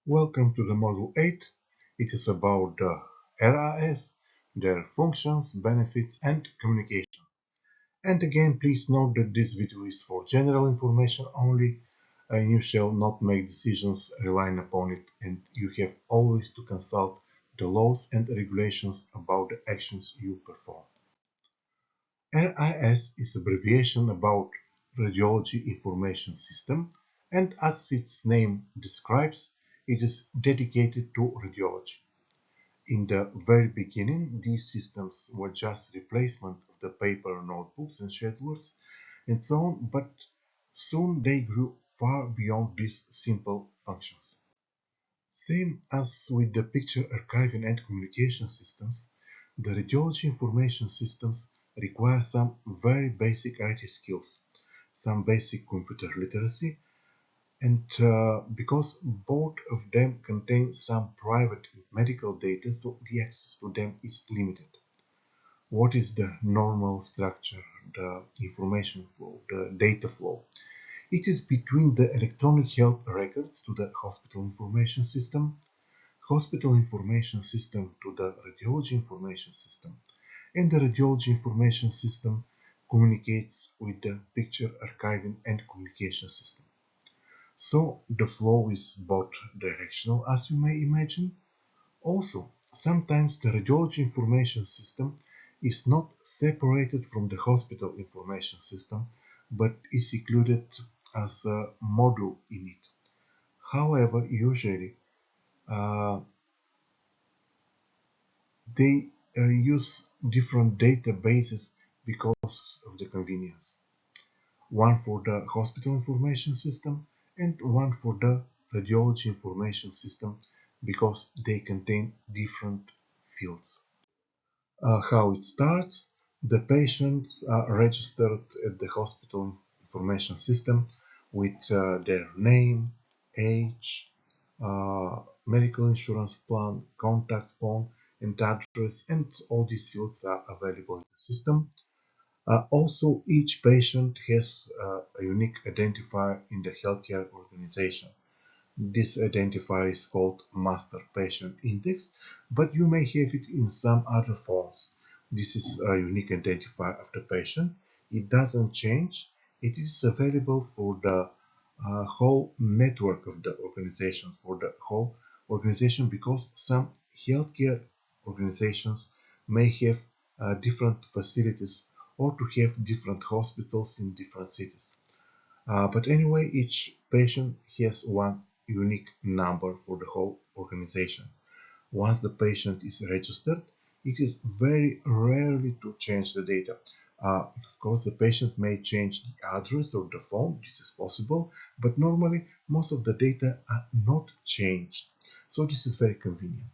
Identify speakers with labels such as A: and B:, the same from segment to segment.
A: Welcome to the Module 8. It is about the RIS, their functions, benefits, and communication. And again, please note that this video is for general information only, and you shall not make decisions relying upon it, and you have always to consult the laws and regulations about the actions you perform. RIS is abbreviation about Radiology Information System, and as its name describes, it is dedicated to radiology. In the very beginning, these systems were just replacement of the paper notebooks and schedulers and so on, but soon they grew far beyond these simple functions. Same as with the picture archiving and communication systems, the radiology information systems require some very basic IT skills, some basic computer literacy, and because both of them contain some private medical data, so the access to them is limited. What is the normal structure, the information flow, the data flow? It is between the electronic health records to the hospital information system to the radiology information system, and the radiology information system communicates with the picture archiving and communication system. So the flow is both directional, as you may imagine. Also, sometimes the radiology information system is not separated from the hospital information system, but is included as a module in it. However, usually uh, they use different databases because of the convenience. One for the hospital information system and one for the radiology information system because they contain different fields. How it starts: the patients are registered at the hospital information system with their name, age, medical insurance plan, contact phone, and address, and all these fields are available in the system. Also, each patient has a unique identifier in the healthcare organization. This identifier is called Master Patient Index, but you may have it in some other forms. This is a unique identifier of the patient. It doesn't change. It is available for the whole network of the organization, for the whole organization, because some healthcare organizations may have different facilities or to have different hospitals in different cities. But anyway, each patient has one unique number for the whole organization. Once the patient is registered, it is very rarely to change the data. Of course, the patient may change the address or the phone, this is possible, but normally most of the data are not changed. So this is very convenient.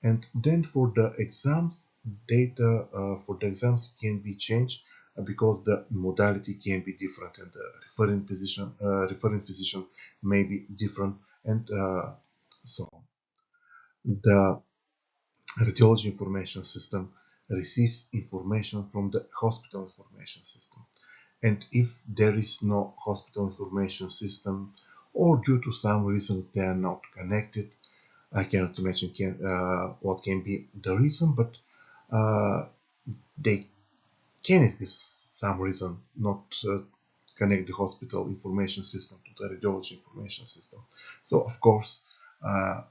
A: And then for the exams, data for the exams can be changed because the modality can be different and the referring physician may be different, and so on. The radiology information system receives information from the hospital information system. And if there is no hospital information system, or due to some reasons they are not connected, I cannot imagine what can be the reason, but uh, they can exist some reason not connect the hospital information system to the radiology information system. So of course,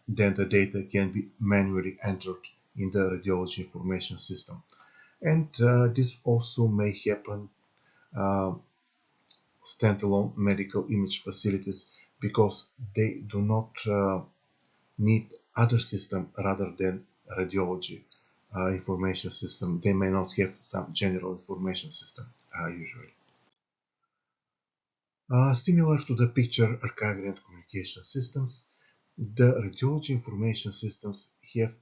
A: then the data can be manually entered in the radiology information system. And this also may happen uh, standalone medical image facilities because they do not need other system rather than radiology information system. They may not have some general information system usually. Similar to the picture archiving and communication systems, the radiology information systems have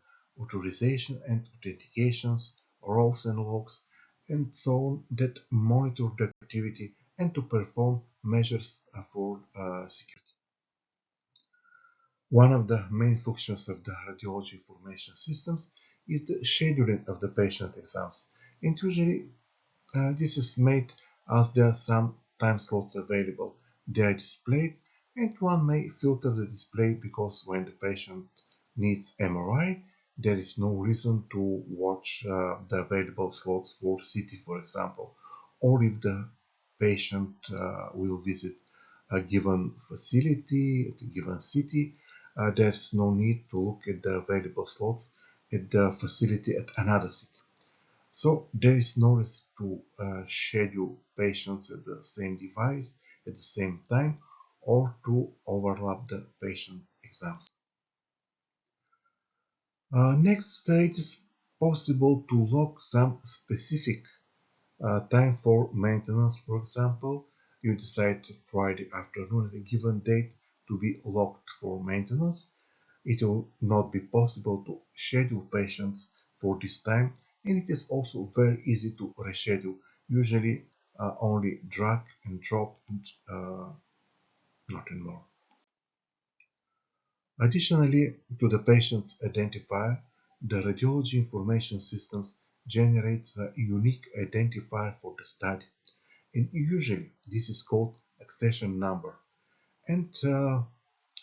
A: authorization and authentications, roles and logs, and so on that monitor the activity and to perform measures for security. One of the main functions of the radiology information systems is the scheduling of the patient exams, and usually this is made as there are some time slots available. They are displayed And one may filter the display because when the patient needs MRI, there is no reason to watch the available slots for CT, for example, or if the patient will visit a given facility at a given city, there's no need to look at the available slots at the facility at another city. So there is no risk to schedule patients at the same device at the same time or to overlap the patient exams. Next, it is possible to lock some specific time for maintenance. For example, you decide Friday afternoon at a given date to be locked for maintenance. It will not be possible to schedule patients for this time, and it is also very easy to reschedule, usually only drag and drop and nothing more. Additionally, to the patient's identifier, the radiology information systems generates a unique identifier for the study, and usually this is called accession number. And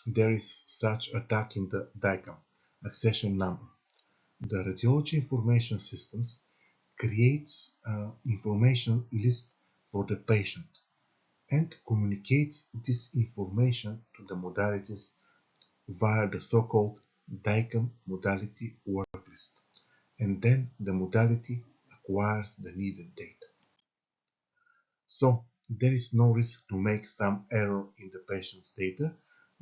A: there is such a tag in the diagram, accession number. The radiology information systems creates information list for the patient and communicates this information to the modalities via the so-called DICOM modality worklist, and then the modality acquires the needed data. So there is no risk to make some error in the patient's data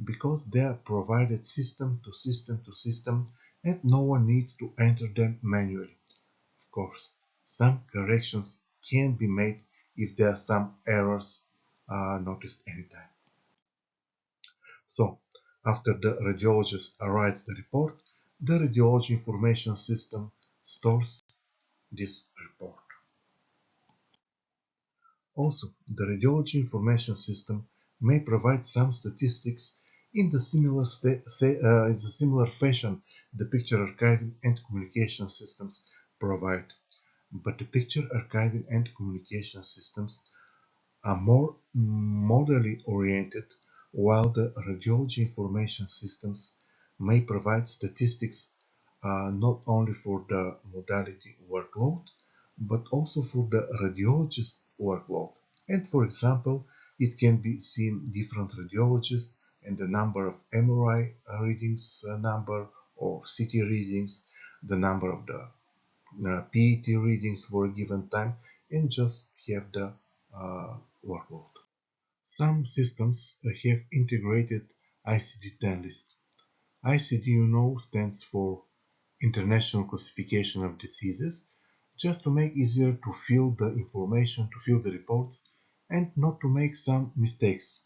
A: because they are provided system to system to system and no one needs to enter them manually. Of course, some corrections can be made if there are some errors noticed anytime. So, after the radiologist writes the report, the radiology information system stores this report. Also, the radiology information system may provide some statistics in the similar fashion the picture archiving and communication systems provide. But the picture archiving and communication systems are more modally oriented, while the radiology information systems may provide statistics not only for the modality workload, but also for the radiologist workload. And for example, it can be seen different radiologists and the number of MRI readings number or CT readings, the number of the PET readings for a given time, and just have the workload. Some systems have integrated ICD-10 list. ICD, stands for International Classification of Diseases, just to make easier to fill the information, to fill the reports, and not to make some mistakes.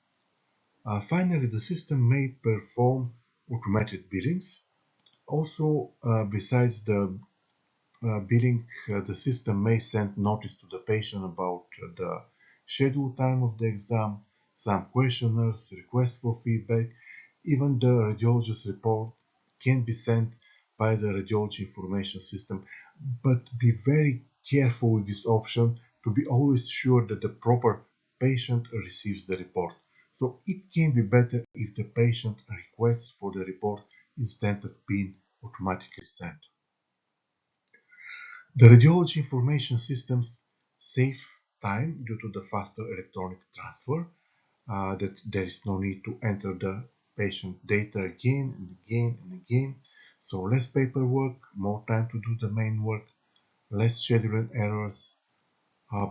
A: Finally, the system may perform automated billings. Also, besides the billing, the system may send notice to the patient about the scheduled time of the exam, some questionnaires, requests for feedback. Even the radiologist report can be sent by the radiology information system, but be very careful with this option to be always sure that the proper patient receives the report. So it can be better if the patient requests for the report instead of being automatically sent. The radiology information systems save time due to the faster electronic transfer, that there is no need to enter the patient data again and again and again. So less paperwork, more time to do the main work, less scheduling errors,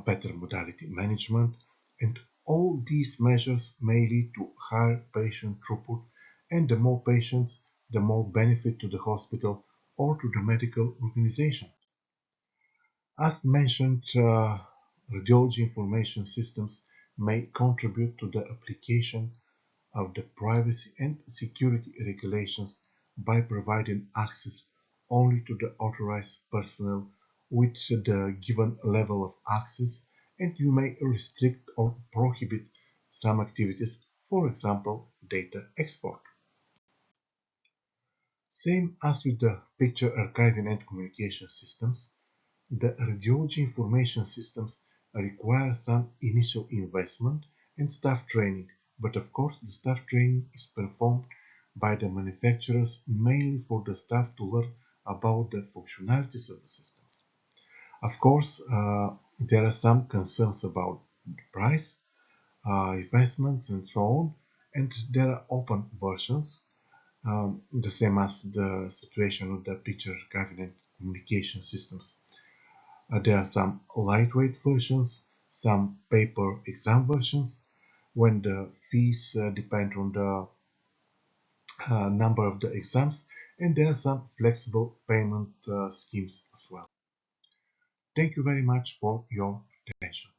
A: better modality management, and all these measures may lead to higher patient throughput, and the more patients, the more benefit to the hospital or to the medical organization. As mentioned, radiology information systems may contribute to the application of the privacy and security regulations by providing access only to the authorized personnel with the given level of access, and you may restrict or prohibit some activities, for example, data export. Same as with the picture archiving and communication systems, the radiology information systems require some initial investment and staff training but of course the staff training is performed by the manufacturers mainly for the staff to learn about the functionalities of the systems. Of course, there are some concerns about the price, investments and so on, and there are open versions, the same as the situation with the picture cabinet communication systems. There are some lightweight versions, some paper exam versions, when the fees depend on the number of the exams, and there are some flexible payment schemes as well. Thank you very much for your attention.